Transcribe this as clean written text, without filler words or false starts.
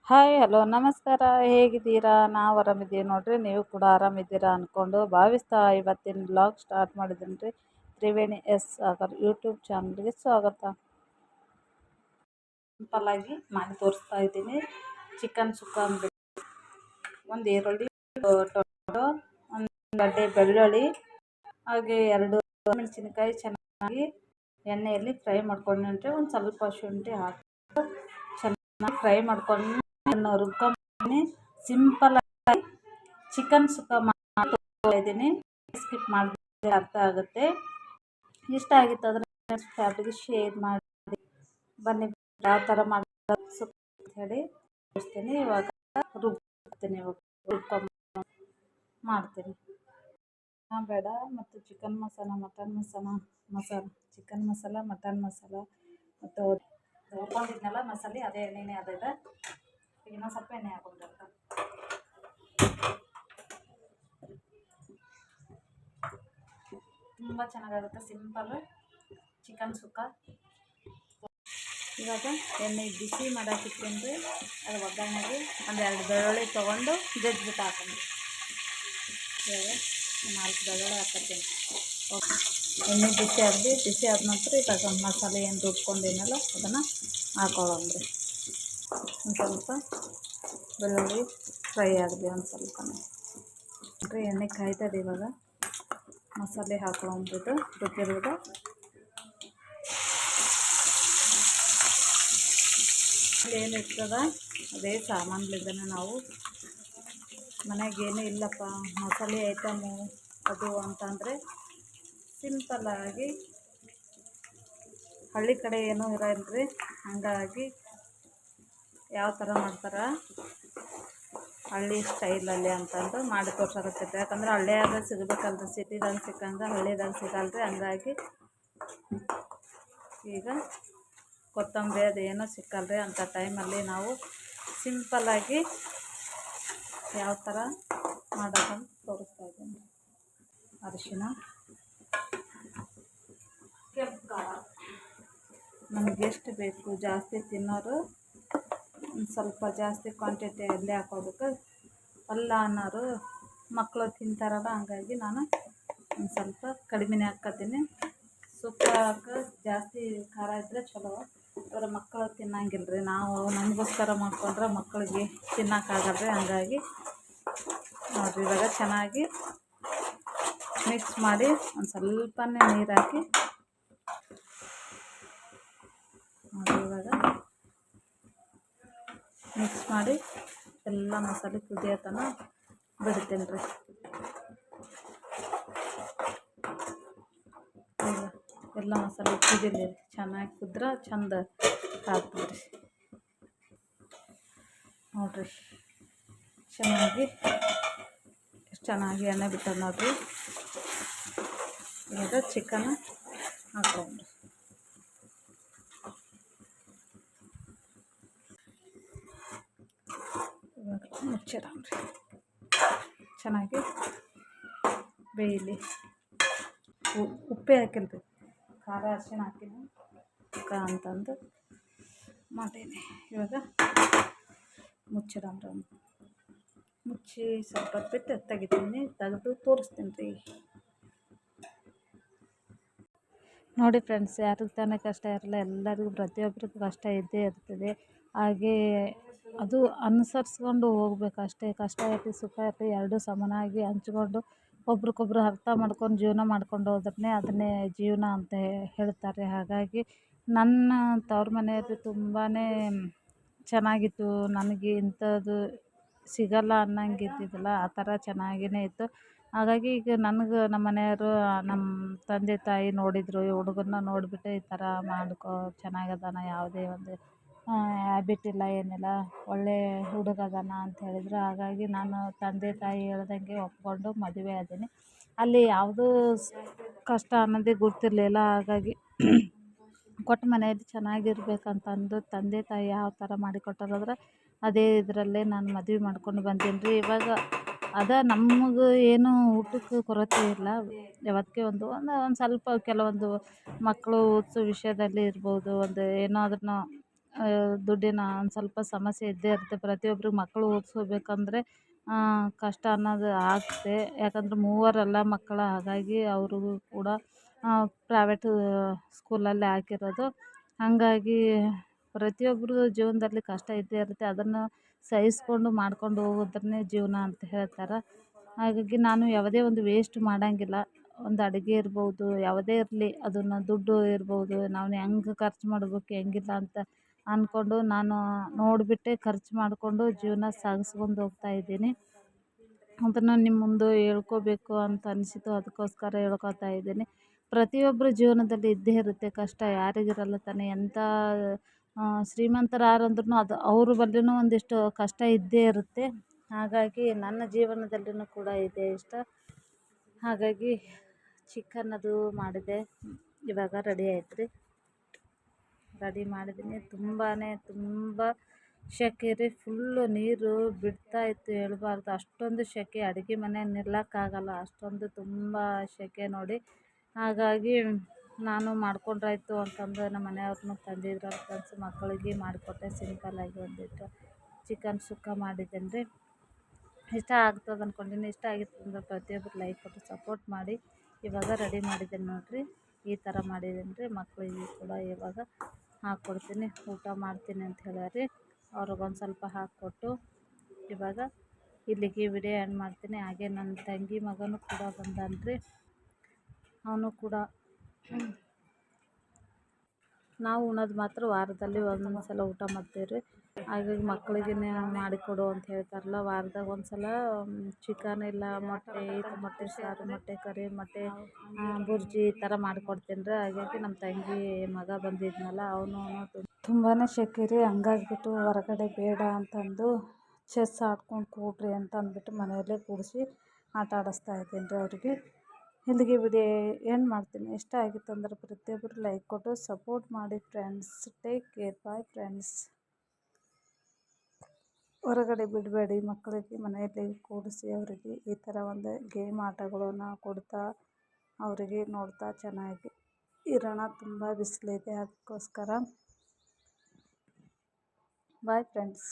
Hi hello ನಮಸ್ಕಾರ. ಹೇಗಿದ್ದೀರಾ? ನಾವು ಆರಾಮಿದ್ದೀವಿ ನೋಡ್ರಿ. ನೀವು ಕೂಡ ಆರಾಮಿದ್ದೀರಾ ಅಂದ್ಕೊಂಡು ಭಾವಿಸ್ತಾ ಇವತ್ತಿನ ಬ್ಲಾಗ್ ಸ್ಟಾರ್ಟ್ ಮಾಡಿದ್ದೀನಿ ರೀ. ತ್ರಿವೇಣಿ ಎಸ್ ಸಾಗರ್ ಯೂಟ್ಯೂಬ್ ಚಾನಲ್ಗೆ ಸ್ವಾಗತ. ಸಿಂಪಲ್ಲಾಗಿ ಮಾಡಿ ತೋರಿಸ್ತಾ ಇದ್ದೀನಿ. ಚಿಕನ್ ಸುಕ್ಕ ಅಂದ್ಬಿಟ್ಟು ಒಂದು ಈರುಳ್ಳಿ, ಟೊಮೆಟೊ, ಒಂದು ಗಡ್ಡೆ ಬೆಳ್ಳುಳ್ಳಿ, ಹಾಗೆ 2 ಮೆಣಸಿನಕಾಯಿ ಚೆನ್ನಾಗಿ ಎಣ್ಣೆಯಲ್ಲಿ ಫ್ರೈ ಮಾಡ್ಕೊಂಡ್ರೆ ಒಂದು ಸ್ವಲ್ಪ ಶುಂಠಿ ಹಾಕಿ ಚೆನ್ನಾಗಿ ಫ್ರೈ ಮಾಡ್ಕೊಂಡು ರುಬ್ಕೊಂಡ್ಬಂದು ಸಿಂಪಲ್ ಆಗಿ ಚಿಕನ್ ಸುಕ್ಕ ಮಾಡ್ತಾಯಿದ್ದೀನಿ. ಸ್ಕಿಪ್ ಮಾಡಿದ್ರೆ ಅರ್ಥ ಆಗುತ್ತೆ. ಇಷ್ಟ ಆಗಿತ್ತು ಅಂದರೆ ಫ್ಯಾಮಿಲಿಗೆ ಶೇರ್ ಮಾಡಿ. ಬನ್ನಿ ಯಾವ ಥರ ಮಾಡೋದು ಸುಕ್ಕ ಅಂತ ಹೇಳಿ ತೋರಿಸ್ತೀನಿ. ಇವಾಗ ರುಬ್ತೀನಿ, ರುಬ್ಕೊಂಡು ಮಾಡ್ತೀನಿ. ಬೇಡ ಮತ್ತು chicken masala, mutton masala, chicken masala, mutton masala ಮತ್ತು ಹುರ್ಕೊಂಡಿದ್ನಲ್ಲ ಮಸಾಲೆ, ಅದೇ ಎಣ್ಣೆನೇ ಅದಿದೆ. ಈಗ ಇನ್ನೊಂದು ಸ್ವಲ್ಪ ಎಣ್ಣೆ ಹಾಕ್ಕೊಂಡಿರ್ತಾರೆ. ತುಂಬ ಚೆನ್ನಾಗಾಗುತ್ತೆ ಸಿಂಪಲ್ ಚಿಕನ್ ಸುಕ್ಕ. ಇವಾಗ ಎಣ್ಣೆ ಬಿಸಿ ಮಾಡೋಕ್ಕಿಟ್ಟಂದ್ರೆ ಅದು ಒಗ್ಗರಣೆಗೆ 1-2 ಬೆಳ್ಳುಳ್ಳಿ ತೊಗೊಂಡು ಜಜ್ಜಿಬಿಟ್ಟು ಹಾಕೊಂಡು ಇವಾಗ 4 ಬೆಳ್ಳುಳ್ಳಿ ಹಾಕ್ತೀನಿ. ಓಕೆ, ಎಣ್ಣೆ ಬಿಸಿ ಆದ ನಂತರ ಇವಾಗ ಮಸಾಲೆ ಏನು ರುಬ್ಕೊಂಡಿನಲ್ಲ ಅದನ್ನು ಹಾಕೊಳ್ಳೋಣ್ರಿ. ಒಂದು ಸ್ವಲ್ಪ ಬೆಳ್ಳುಳ್ಳಿ ಫ್ರೈ ಆಗಲಿ ಒಂದು ಸ್ವಲ್ಪ. ಎಣ್ಣೆ ಕಾಯ್ತದೆ. ಇವಾಗ ಮಸಾಲೆ ಹಾಕೊಳ್ಳೋಂಬಿಟ್ಟು ರುಬ್ಬಿರೋದು ಏನಿರ್ತದ ಅದೇ ಸಾಮಾನ್ಲಿಂದನೇ ನಾವು ಮನೆಗೇನು ಇಲ್ಲಪ್ಪ ಮಸಾಲೆ ಐಟಮು ಅದು ಅಂತಂದರೆ ಸಿಂಪಲ್ಲಾಗಿ ಹಳ್ಳಿ ಕಡೆ ಏನೂ ಇರೋಲ್ರಿ. ಹಾಗಾಗಿ ಯಾವ ಥರ ಮಾಡ್ತಾರೆ ಹಳ್ಳಿ ಸ್ಟೈಲಲ್ಲಿ ಅಂತಂದು ಮಾಡಿ ತೋರ್ಸೋಕತ್ತೈತೆ. ಯಾಕಂದ್ರೆ ಹಳ್ಳಿಯಾಗ ಸಿಗಬೇಕಲ್ರಿ, ಸಿಟಿದಾಗ ಸಿಕ್ಕಂಗೆ ಹಳ್ಳಿದಾಗ ಸಿಗಲ್ರಿ. ಹಂಗಾಗಿ ಈಗ ಕೊತ್ತಂಬರಿ ಅದೇನೂ ಸಿಕ್ಕಲ್ರಿ. ಅಂಥ ಟೈಮಲ್ಲಿ ನಾವು ಸಿಂಪಲ್ಲಾಗಿ ಯಾವ ಥರ ಮಾಡೋದನ್ನು ತೋರಿಸ್ತಾ ಇದ್ದೀನಿ. ಅರಿಶಿನ, ಕೆಂಪು ಖಾರ ನಮಗೆ ಎಷ್ಟು ಬೇಕು, ಜಾಸ್ತಿ ತಿನ್ನೋರು ಒಂದು ಸ್ವಲ್ಪ ಜಾಸ್ತಿ ಕ್ವಾಂಟಿಟಿಯಲ್ಲಿ ಹಾಕೋಬೇಕು. ಅಲ್ಲ ಅನ್ನೋರು ಮಕ್ಕಳು ತಿಂತಾರಲ್ಲ, ಹಂಗಾಗಿ ನಾನು ಒಂದು ಸ್ವಲ್ಪ ಕಡಿಮೆನೇ ಹಾಕ್ಕೊತೀನಿ. ಸುಕ್ಕ ಜಾಸ್ತಿ ಖಾರ ಇದ್ದರೆ ಚಲೋ. ಅವರ ಮಕ್ಕಳು ತಿನ್ನಂಗಿಲ್ಲ ರೀ. ನಾವು ನಮಗೋಸ್ಕರ ಮಾಡ್ಕೊಂಡ್ರೆ ಮಕ್ಕಳಿಗೆ ತಿನ್ನೋಕ್ಕಾಗಲ್ರಿ. ಹಂಗಾಗಿ ನೋಡಿರಿ, ಇವಾಗ ಚೆನ್ನಾಗಿ ಮಿಕ್ಸ್ ಮಾಡಿ ಒಂದು ಸ್ವಲ್ಪನೇ ನೀರು ಹಾಕಿ ನೋಡಿ, ಇವಾಗ ಮಿಕ್ಸ್ ಮಾಡಿ ಎಲ್ಲ ಮಸಾಲೆ ಕುದಿಯೋ ತನಕ ಬಿಡ್ತೀನಿ ರೀ. ಎಲ್ಲ ಮಸಾಲೆ ಕುದಿಲಿ, ಚೆನ್ನಾಗಿ ಕುದ್ರೆ ಚಂದ ಆಗ್ತದೆ ನೋಡಿರಿ. ಎಷ್ಟು ಚೆನ್ನಾಗಿ ಎಣ್ಣೆ ಬಿಟ್ಟದ ನೋಡಿರಿ. ಈಗ ಚಿಕನ್ ಹಾಕ್ಕೊಂಡ್ರಿ ಇವಾಗ ಮುಚ್ಚಿಡಮ್ರಿ. ಚೆನ್ನಾಗಿ ಬೇಯಲಿ. ಉಪ್ಪೇ ಹಾಕಿಲ್ರಿ, ಖಾರ ಅರಿಶಿಣ ಹಾಕಿನಿ ಅಂತಂದು ಮಾಡೀನಿ. ಇವಾಗ ಮುಚ್ಚಿಡಮ್ರಿ. ಮುಚ್ಚಿ ಸ್ವಲ್ಪ ಬಿಟ್ಟು ತೆಗೆದು ತೋರಿಸ್ತೀನಿ ರೀ. ನೋಡಿ ಫ್ರೆಂಡ್ಸ್, ಯಾರಿಗೆ ತಾನೇ ಕಷ್ಟ ಇರಲ್ಲ, ಎಲ್ಲರಿಗೂ ಪ್ರತಿಯೊಬ್ಬರಿಗೂ ಕಷ್ಟ ಇದ್ದೇ ಇರ್ತದೆ. ಹಾಗೇ ಅದು ಅನುಸರಿಸ್ಕೊಂಡು ಹೋಗ್ಬೇಕು ಅಷ್ಟೇ. ಕಷ್ಟ ಇರಲಿ ಸುಖ ಇರಲಿ ಎರಡೂ ಸಮನಾಗಿ ಹಂಚ್ಕೊಂಡು ಒಬ್ರಿಗೊಬ್ರು ಅರ್ಥ ಮಾಡ್ಕೊಂಡು ಜೀವನ ಮಾಡ್ಕೊಂಡು ಹೋದ್ರೆ ಅದನ್ನೇ ಜೀವನ ಅಂತ ಹೇಳ್ತಾರೆ. ಹಾಗಾಗಿ ನನ್ನ ತವ್ರ ಮನೆಯಲ್ಲಿ ತುಂಬಾ ಚೆನ್ನಾಗಿತ್ತು. ನನಗೆ ಇಂಥದ್ದು ಸಿಗಲ್ಲ ಅನ್ನಂಗೆ ಇದ್ದಿದ್ದಿಲ್ಲ, ಆ ಥರ ಚೆನ್ನಾಗಿಯೇ ಇತ್ತು. ಹಾಗಾಗಿ ಈಗ ನನಗೆ ನಮ್ಮ ಮನೆಯವರು, ನಮ್ಮ ತಂದೆ ತಾಯಿ ನೋಡಿದರು, ಈ ಹುಡುಗನ್ನ ನೋಡಿಬಿಟ್ಟು ಈ ಥರ ಮಾಡ್ಕೊ, ಚೆನ್ನಾಗದಾನ, ಯಾವುದೇ ಒಂದು ಹ್ಯಾಬಿಟ್ ಇಲ್ಲ, ಏನಿಲ್ಲ, ಒಳ್ಳೆ ಹುಡುಗ ಅದಾನ ಅಂತ ಹೇಳಿದರು. ಹಾಗಾಗಿ ನಾನು ತಂದೆ ತಾಯಿ ಹೇಳ್ದಂಗೆ ಒಪ್ಕೊಂಡು ಮದುವೆ ಆದೀನಿ. ಅಲ್ಲಿ ಯಾವುದೂ ಕಷ್ಟ ಅನ್ನೋದೇ ಗೊತ್ತಿರಲಿಲ್ಲ. ಹಾಗಾಗಿ ಕೊಟ್ಟ ಮನೆಯಲ್ಲಿ ಚೆನ್ನಾಗಿರ್ಬೇಕಂತಂದು ತಂದೆ ತಾಯಿ ಯಾವ ಥರ ಮಾಡಿಕೊಟ್ಟಾರಂದ್ರೆ ಅದೇ ಇದರಲ್ಲೇ ನಾನು ಮದುವೆ ಮಾಡ್ಕೊಂಡು ಬಂದೀನಿ ರೀ. ಇವಾಗ ನಮಗೆ ಏನು ಊಟಕ್ಕೆ ಕೊರತೆ ಇಲ್ಲ. ಯಾವತ್ತಿಗೆ ಒಂದು ಸ್ವಲ್ಪ ಕೆಲವೊಂದು ಮಕ್ಕಳು ಓದಿಸೋ ವಿಷಯದಲ್ಲಿ ಇರ್ಬೋದು, ಒಂದು ಏನಾದ್ರೂ ದುಡ್ಡಿನ ಒಂದು ಸ್ವಲ್ಪ ಸಮಸ್ಯೆ ಇದ್ದೇ ಇರುತ್ತೆ. ಪ್ರತಿಯೊಬ್ಬರಿಗೆ ಮಕ್ಕಳು ಓದಿಸ್ಕೋಬೇಕಂದ್ರೆ ಕಷ್ಟ ಅನ್ನೋದು ಆಗುತ್ತೆ. ಯಾಕಂದ್ರೆ ಮೂವರಲ್ಲ ಮಕ್ಕಳು, ಹಾಗಾಗಿ ಅವ್ರಿಗೂ ಕೂಡ ಪ್ರೈವೇಟ್ ಸ್ಕೂಲಲ್ಲೇ ಹಾಕಿರೋದು. ಹಾಗಾಗಿ ಪ್ರತಿಯೊಬ್ಬರು ಜೀವನದಲ್ಲಿ ಕಷ್ಟ ಇದ್ದೇ ಇರುತ್ತೆ. ಅದನ್ನು ಸಹಿಸ್ಕೊಂಡು ಮಾಡ್ಕೊಂಡು ಹೋಗೋದನ್ನೇ ಜೀವನ ಅಂತ ಹೇಳ್ತಾರೆ. ಹಾಗಾಗಿ ನಾನು ಯಾವುದೇ ಒಂದು ವೇಸ್ಟ್ ಮಾಡೋಂಗಿಲ್ಲ. ಒಂದು ಅಡುಗೆ ಇರ್ಬೋದು, ಯಾವುದೇ ಇರಲಿ, ಅದನ್ನು ದುಡ್ಡು ಇರ್ಬೋದು, ನಾವು ಹೆಂಗೆ ಖರ್ಚು ಮಾಡಬೇಕು ಹೆಂಗಿಲ್ಲ ಅಂತ ಅಂದ್ಕೊಂಡು ನಾನು ನೋಡಿಬಿಟ್ಟೆ ಖರ್ಚು ಮಾಡಿಕೊಂಡು ಜೀವನ ಸಾಗಿಸ್ಕೊಂಡು ಹೋಗ್ತಾಯಿದ್ದೀನಿ. ಅದನ್ನು ನಿಮ್ಮ ಮುಂದೆ ಹೇಳ್ಕೋಬೇಕು ಅಂತ ಅನಿಸಿತು, ಅದಕ್ಕೋಸ್ಕರ ಹೇಳ್ಕೊತಾ ಇದ್ದೀನಿ. ಪ್ರತಿಯೊಬ್ಬರ ಜೀವನದಲ್ಲಿ ಇದ್ದೇ ಇರುತ್ತೆ ಕಷ್ಟ, ಯಾರಿಗಿರಲ್ಲ ತಾನೆ. ಎಂಥ ಶ್ರೀಮಂತರು ಯಾರಂದ್ರೂ ಅದು ಅವ್ರ ಬಳಿನೂ ಒಂದಿಷ್ಟು ಕಷ್ಟ ಇದ್ದೇ ಇರುತ್ತೆ. ಹಾಗಾಗಿ ನನ್ನ ಜೀವನದಲ್ಲಿಯೂ ಕೂಡ ಇದೆ ಇಷ್ಟ. ಹಾಗಾಗಿ ಚಿಕನ್ ಅದು ಮಾಡಿದೆ, ಇವಾಗ ರೆಡಿ ಆಯ್ತು ರೀ. ರೆಡಿ ಮಾಡಿದ್ದೀನಿ. ತುಂಬ ಸೆಕೆ ರೀ, ಫುಲ್ಲು ನೀರು ಬಿಡ್ತಾಯಿತ್ತು, ಹೇಳ್ಬಾರ್ದು ಅಷ್ಟೊಂದು ಸೆಕೆ. ಅಡುಗೆ ಮನೆ ನಿಲ್ಲಕ್ಕಾಗಲ್ಲ, ಅಷ್ಟೊಂದು ತುಂಬ ಸೆಕೆ ನೋಡಿ. ಹಾಗಾಗಿ ನಾನು ಮಾಡ್ಕೊಂಡ್ರಾಯ್ತು ಅಂತಂದು ನಮ್ಮ ಮನೆಯವ್ರನ್ನೂ ತಂದಿದ್ರು ಫ್ರೆಂಡ್ಸ್, ಮಕ್ಕಳಿಗೆ ಮಾಡಿಕೊಟ್ಟೆ. ಸಿಂಪಲ್ಲಾಗಿ ಒಂದಿಟ್ಟು ಚಿಕನ್ ಸುಕ್ಕ ಮಾಡಿದ್ದೇನೆ ರೀ. ಇಷ್ಟ ಆಗ್ತದೆ ಅಂದ್ಕೊಂಡಿನಿ. ಇಷ್ಟ ಆಗಿತ್ತು ಅಂದ್ರೆ ಪ್ರತಿಯೊಬ್ಬರು ಲೈಕ್ ಕೊಟ್ಟು ಸಪೋರ್ಟ್ ಮಾಡಿ. ಇವಾಗ ರೆಡಿ ಮಾಡಿದ್ದೇನೆ ನೋಡಿರಿ, ಈ ಥರ ಮಾಡಿದ್ದೀನಿ ರೀ. ಮಕ್ಕಳಿಗೆ ಕೂಡ ಇವಾಗ ಹಾಕ್ಕೊಡ್ತೀನಿ, ಊಟ ಮಾಡ್ತೀನಿ ಅಂತ ಹೇಳ್ಯಾರಿ. ಅವ್ರಿಗೊಂದು ಸ್ವಲ್ಪ ಹಾಕ್ಕೊಟ್ಟು ಇವಾಗ ಇಲ್ಲಿಗೆ ವಿಡಿಯೋ ಎಂಡ್ ಮಾಡ್ತೀನಿ. ಹಾಗೆ ನನ್ನ ತಂಗಿ ಮಗನೂ ಕೂಡ ಬಂದಾನ ರೀ. ಅವನು ಕೂಡ ನಾವು ಉಣ್ಣೋದು ಮಾತ್ರ ವಾರದಲ್ಲಿ ಒಂದೊಂದು ಸಲ ಊಟ ಮಾಡ್ತೀವಿ ರೀ. ಹಾಗಾಗಿ ಮಕ್ಕಳಿಗೆ ಮಾಡಿಕೊಡು ಅಂತ ಹೇಳ್ತಾರಲ್ಲ, ವಾರದಾಗ ಒಂದು ಸಲ ಚಿಕನ್ ಇಲ್ಲ ಮೊಟ್ಟೆ ಸಾರು, ಮೊಟ್ಟೆ ಕರಿ, ಮೊಟ್ಟೆ ಬುರ್ಜಿ ಈ ಥರ ಮಾಡಿಕೊಡ್ತೀನಿ ರೀ. ಹಾಗಾಗಿ ನಮ್ಮ ತಂಗಿ ಮಗ ಬಂದಿದ್ನಲ್ಲ, ಅವನು ತುಂಬಾ ಸೆಕೆ ರೀ. ಹಂಗಾಗಿಬಿಟ್ಟು ಹೊರಗಡೆ ಬೇಡ ಅಂತಂದು ಚೆಸ್ ಆಡ್ಕೊಂಡು ಕೂಡ್ರಿ ಅಂತ ಅಂದ್ಬಿಟ್ಟು ಮನೆಯಲ್ಲೇ ಕೂಡಿಸಿ ಆಟ ಆಡಿಸ್ತಾ ಇದ್ದೀನಿ ರೀ ಅವ್ರಿಗೆ. ಇಲ್ಲಿಗೆ ವಿಡಿಯೋ ಎಂಡ್ ಮಾಡ್ತೀನಿ. ಇಷ್ಟ ಆಗಿತ್ತು ಅಂದ್ರೆ ಪ್ರತಿಯೊಬ್ಬರು ಲೈಕ್ ಕೊಟ್ಟು ಸಪೋರ್ಟ್ ಮಾಡಿ friends. Take care, bye friends. ಹೊರಗಡೆ ಬಿಡಬೇಡಿ ಮಕ್ಕಳಿಗೆ, ಮನೆಯಲ್ಲಿ ಕೂಡಿಸಿ ಅವರಿಗೆ ಈ ಥರ ಒಂದು ಗೇಮ್ ಆಟಗಳನ್ನು ಕೊಡ್ತಾ ಅವರಿಗೆ ನೋಡ್ತಾ ಚೆನ್ನಾಗಿ ಇರೋಣ. ತುಂಬ ಬಿಸಿಲಿದೆ, ಅದಕ್ಕೋಸ್ಕರ ಬಾಯ್ ಫ್ರೆಂಡ್ಸ್.